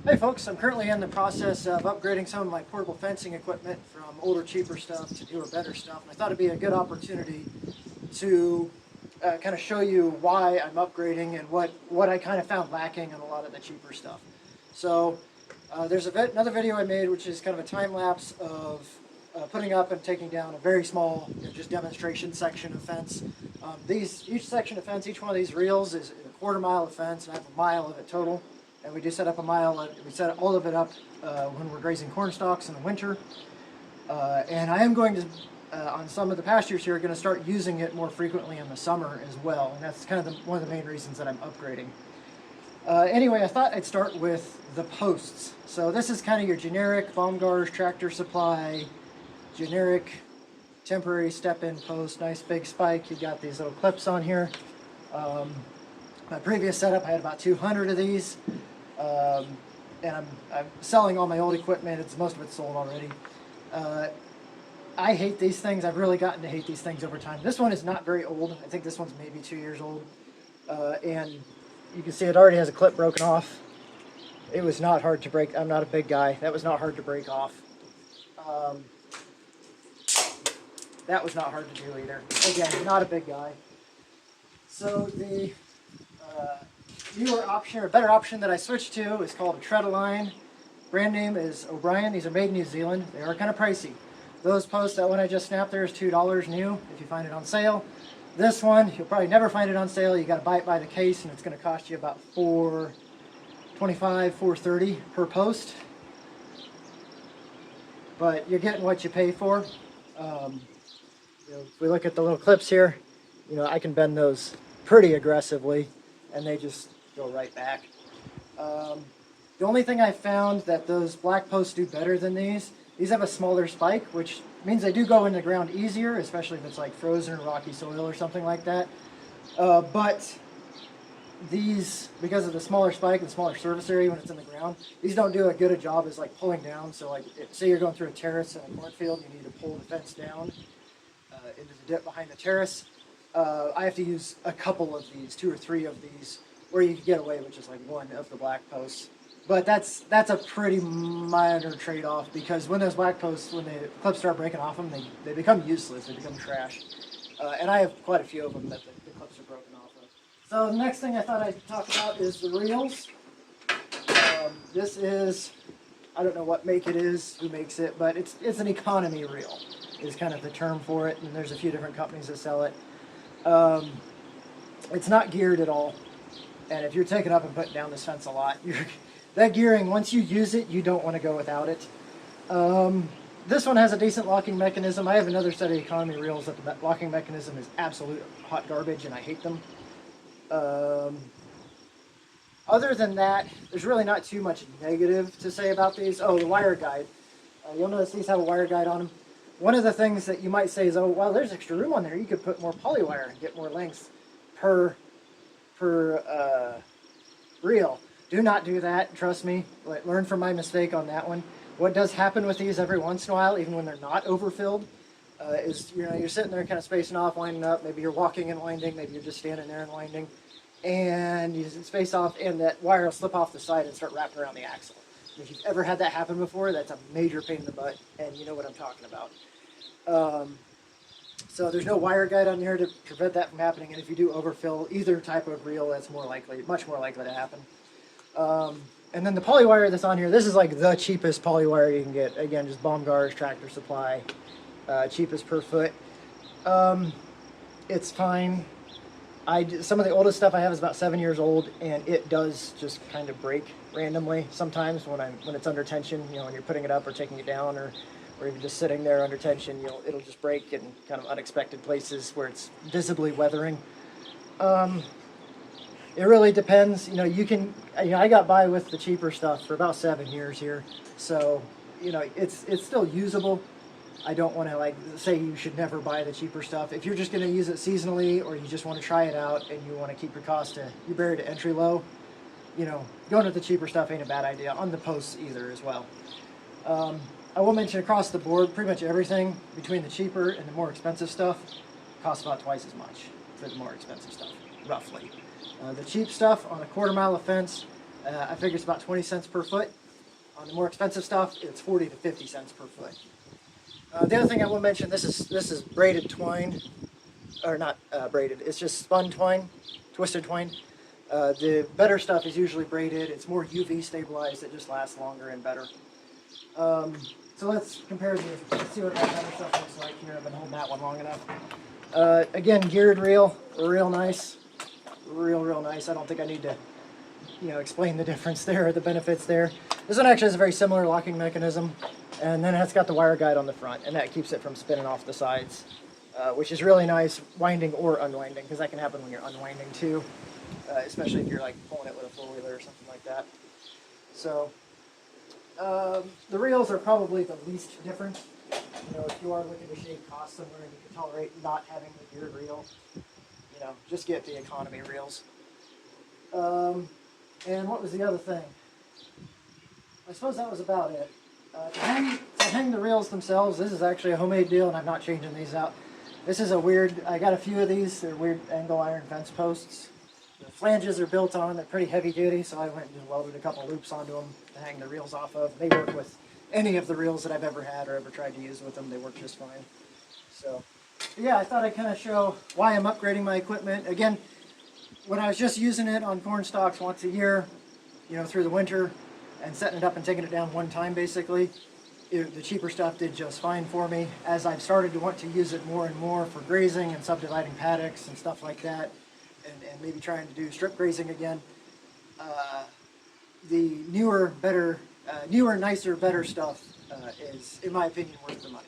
Hey folks, I'm currently in the process of upgrading some of my portable fencing equipment from older, cheaper stuff to newer, better stuff. And I thought it'd be a good opportunity to kind of show you why I'm upgrading and what I kind of found lacking in a lot of the cheaper stuff. So there's another video I made, which is kind of a time lapse of putting up and taking down a very small, just demonstration section of fence. Each section of fence, each one of these reels is a quarter-mile of fence, and I have a mile of it total. And we do set up a mile. We set all of it up when we're grazing corn stalks in the winter. And I am going to, on some of the pastures here, going to start using it more frequently in the summer as well. And that's kind of one of the main reasons that I'm upgrading. Anyway, I thought I'd start with the posts. So this is kind of your generic Baumgart's Tractor Supply, generic temporary step-in post, nice big spike. You got these little clips on here. My previous setup, I had about 200 of these. And I'm selling all my old equipment. Most of it's sold already. I hate these things. I've really gotten to hate these things over time. This one is not very old. I think this one's maybe 2 years old. And you can see it already has a clip broken off. It was not hard to break. I'm not a big guy. That was not hard to break off. That was not hard to do either. Again, not a big guy. So the newer option, or better option that I switched to is called a Tredaline. Brand name is O'Brien. These are made in New Zealand. They are kind of pricey. Those posts, that one I just snapped there is $2 new if you find it on sale. This one, you'll probably never find it on sale. You got to buy it by the case, and it's going to cost you about $4.25, $4.30 per post. But you're getting what you pay for. If we look at the little clips here, I can bend those pretty aggressively, and they just go right back. The only thing I found that those black posts do better than these have a smaller spike, which means they do go in the ground easier, especially if it's like frozen or rocky soil or something like that. But these, because of the smaller spike and smaller surface area when it's in the ground, these don't do as good a job as like pulling down. So like, say you're going through a terrace in a cornfield, you need to pull the fence down into the dip behind the terrace. I have to use a couple of these, 2 or 3 of these, where you can get away with just like one of the black posts. But that's a pretty minor trade-off, because when those black posts, when the clips start breaking off them, they become useless, they become trash. And I have quite a few of them that the clips are broken off of. So the next thing I thought I'd talk about is the reels. This is, I don't know what make it is, who makes it, but it's an economy reel is kind of the term for it, and there's a few different companies that sell it. It's not geared at all, and if you're taking up and putting down this fence a lot, that gearing, once you use it, you don't want to go without it. This one has a decent locking mechanism. I have another set of economy reels that the locking mechanism is absolute hot garbage, and I hate them. Other than that, there's really not too much negative to say about these. Oh, the wire guide. You'll notice these have a wire guide on them. One of the things that you might say is, oh, well, there's extra room on there. You could put more poly wire and get more length per reel. Do not do that. Trust me. Learn from my mistake on that one. What does happen with these every once in a while, even when they're not overfilled, is you're sitting there kind of spacing off, winding up. Maybe you're walking and winding. Maybe you're just standing there and winding. And you space off, and that wire will slip off the side and start wrapping around the axle. If you've ever had that happen before, that's a major pain in the butt, and you know what I'm talking about. So there's no wire guide on here to prevent that from happening, and if you do overfill either type of reel, that's much more likely to happen. And then the poly wire that's on here, this is like the cheapest poly wire you can get. Again, just Baumgart's Tractor Supply, cheapest per foot. It's fine. Some of the oldest stuff I have is about 7 years old, and it does just kind of break randomly sometimes when it's under tension. When you're putting it up or taking it down, or even just sitting there under tension, it'll just break in kind of unexpected places where it's visibly weathering. It really depends. I got by with the cheaper stuff for about 7 years here, so it's still usable. I don't want to say you should never buy the cheaper stuff. If you're just going to use it seasonally, or you just want to try it out and you want to keep your cost to your barrier to entry low, going with the cheaper stuff ain't a bad idea on the posts either as well. I will mention across the board, pretty much everything between the cheaper and the more expensive stuff costs about twice as much for the more expensive stuff, roughly. The cheap stuff on a quarter mile of fence, I figure it's about 20 cents per foot. On the more expensive stuff, it's 40 to 50 cents per foot. The other thing I will mention, this is braided twine, or not braided, it's just spun twine, twisted twine. The better stuff is usually braided. It's more UV stabilized. It just lasts longer and better. So let's compare these. Let's see what that better stuff looks like here. I've been holding that one long enough. Again, geared reel, real nice, real nice. I don't think I need to, explain the difference there, the benefits there. This one actually has a very similar locking mechanism, and then it's got the wire guide on the front, and that keeps it from spinning off the sides, which is really nice, winding or unwinding, because that can happen when you're unwinding too, especially if you're like pulling it with a four-wheeler or something like that. So the reels are probably the least different. If you are looking to shave costs somewhere and you can tolerate not having the geared reel, just get the economy reels. And what was the other thing? I suppose that was about it. To hang the reels themselves, this is actually a homemade deal, and I'm not changing these out. This is a weird, I got a few of these. They're weird angle iron fence posts. The flanges are built on, they're pretty heavy duty, so I went and just welded a couple loops onto them to hang the reels off of. They work with any of the reels that I've ever had or ever tried to use with them. They work just fine. So, yeah, I thought I'd kind of show why I'm upgrading my equipment. Again, when I was just using it on corn stalks once a year, through the winter, and setting it up and taking it down one time basically, the cheaper stuff did just fine for me. As I've started to want to use it more and more for grazing and subdividing paddocks and stuff like that, and maybe trying to do strip grazing again, the newer, nicer, better stuff is, in my opinion, worth the money.